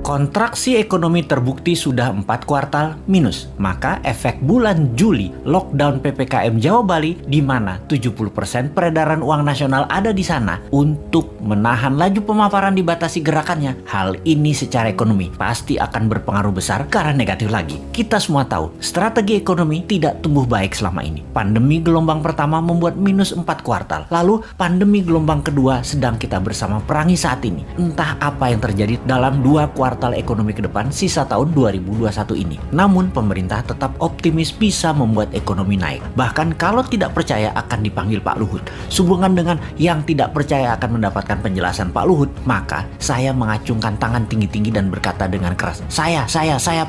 Kontraksi ekonomi terbukti sudah 4 kuartal minus. Maka efek bulan Juli lockdown PPKM Jawa Bali di mana 70% peredaran uang nasional ada di sana untuk menahan laju pemaparan dibatasi gerakannya. Hal ini secara ekonomi pasti akan berpengaruh besar ke arah negatif lagi. Kita semua tahu strategi ekonomi tidak tumbuh baik selama ini. Pandemi gelombang pertama membuat minus 4 kuartal. Lalu pandemi gelombang kedua sedang kita bersama perangi saat ini. Entah apa yang terjadi dalam 2 kuartal ekonomi ke depan sisa tahun 2021 ini. Namun pemerintah tetap optimis bisa membuat ekonomi naik. Bahkan kalau tidak percaya akan dipanggil Pak Luhut. Sehubungan dengan yang tidak percaya akan mendapatkan penjelasan Pak Luhut, maka saya mengacungkan tangan tinggi-tinggi dan berkata dengan keras, Saya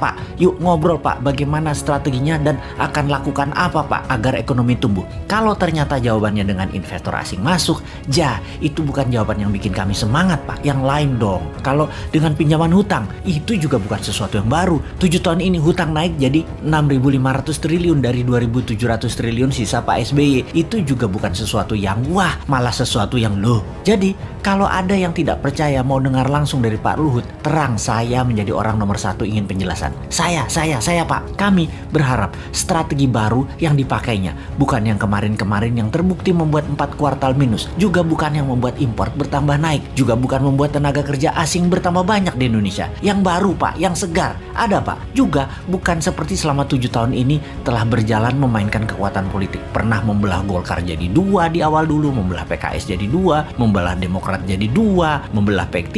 Pak, yuk ngobrol Pak, bagaimana strateginya dan akan lakukan apa Pak agar ekonomi tumbuh. Kalau ternyata jawabannya dengan investor asing masuk, itu bukan jawaban yang bikin kami semangat Pak, yang lain dong. Kalau dengan pinjaman hutang, itu juga bukan sesuatu yang baru. 7 tahun ini hutang naik jadi 6.500 triliun dari 2.700 triliun sisa Pak SBY. Itu juga bukan sesuatu yang wah, malah sesuatu yang loh. Jadi kalau ada yang tidak percaya mau dengar langsung dari Pak Luhut, terang saya menjadi orang nomor 1 ingin penjelasan. Saya Pak, kami berharap strategi baru yang dipakainya, bukan yang kemarin-kemarin yang terbukti membuat 4 kuartal minus, juga bukan yang membuat impor bertambah naik, juga bukan membuat tenaga kerja asing bertambah banyak di Indonesia. Yang baru Pak, yang segar, ada Pak. Juga bukan seperti selama 7 tahun ini telah berjalan memainkan kekuatan politik. Pernah membelah Golkar jadi 2 di awal dulu, membelah PKS jadi 2, membelah Demokrat jadi 2, membelah P3,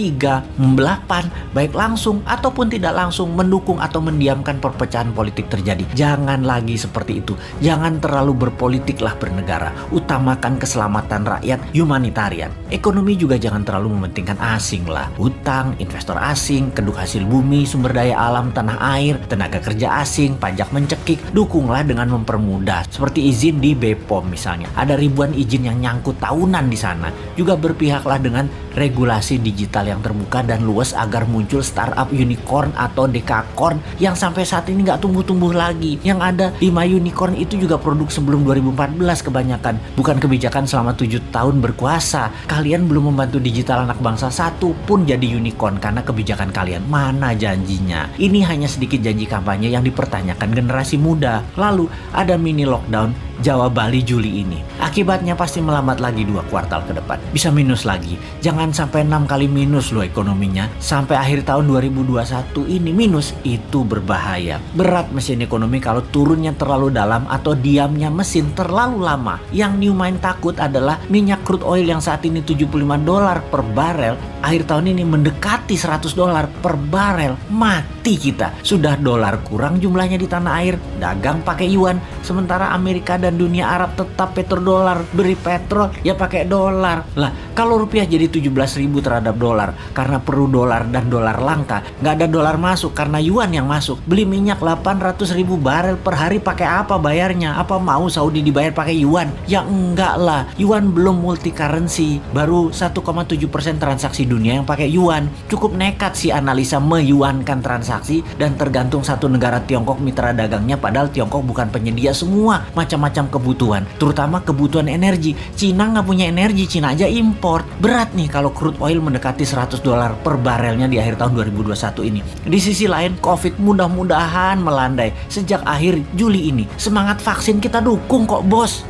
membelah PAN, baik langsung ataupun tidak langsung, mendukung atau mendiamkan perpecahan politik terjadi. Jangan lagi seperti itu. Jangan terlalu berpolitiklah bernegara. Utamakan keselamatan rakyat, humanitarian. Ekonomi juga jangan terlalu mementingkan asing lah. Hutang, investor asing, keduk hasil bumi, sumber daya alam, tanah air, tenaga kerja asing, pajak mencekik, dukunglah dengan mempermudah. Seperti izin di BPOM misalnya. Ada ribuan izin yang nyangkut tahunan di sana. Juga berpihaklah dengan regulasi digital yang terbuka dan luas agar muncul startup unicorn atau dekakorn yang sampai saat ini nggak tumbuh-tumbuh lagi. Yang ada 5 unicorn itu juga produk sebelum 2014 kebanyakan. Bukan kebijakan selama 7 tahun berkuasa. Kalian belum membantu digital anak bangsa satu pun jadi unicorn karena kebijakan kalian. Mana janjinya? Ini hanya sedikit janji kampanye yang dipertanyakan generasi muda. Lalu ada mini lockdown Jawa Bali Juli ini. Akibatnya pasti melambat lagi 2 kuartal ke depan. Bisa minus lagi. Jangan sampai 6 kali minus loh ekonominya. Sampai akhir tahun 2021 ini minus. Itu berbahaya. Berat mesin ekonomi kalau turunnya terlalu dalam atau diamnya mesin terlalu lama. Yang Newmind takut adalah minyak crude oil yang saat ini $75 per barel. Akhir tahun ini mendekati $100 per barel. Mati kita. Sudah dolar kurang jumlahnya di tanah air. Dagang pakai yuan. Sementara Amerika dan dunia Arab tetap petrodolar, beri petrol ya pakai dolar. Lah kalau rupiah jadi 17.000 terhadap dolar karena perlu dolar dan dolar langka, nggak ada dolar masuk karena yuan yang masuk. Beli minyak 800.000 barel per hari pakai apa bayarnya? Apa mau Saudi dibayar pakai yuan? Ya enggak lah, yuan belum multi currency, baru 1,7% transaksi dunia yang pakai yuan. Cukup nekat sih analisa meyuankan transaksi dan tergantung satu negara Tiongkok mitra dagangnya, padahal Tiongkok bukan penyedia semua macam-macam kebutuhan, terutama kebutuhan energi. Cina nggak punya energi, Cina aja import. Berat nih kalau crude oil mendekati $100 per barelnya di akhir tahun 2021 ini. Di sisi lain, COVID mudah-mudahan melandai sejak akhir Juli ini. Semangat vaksin kita dukung kok bos.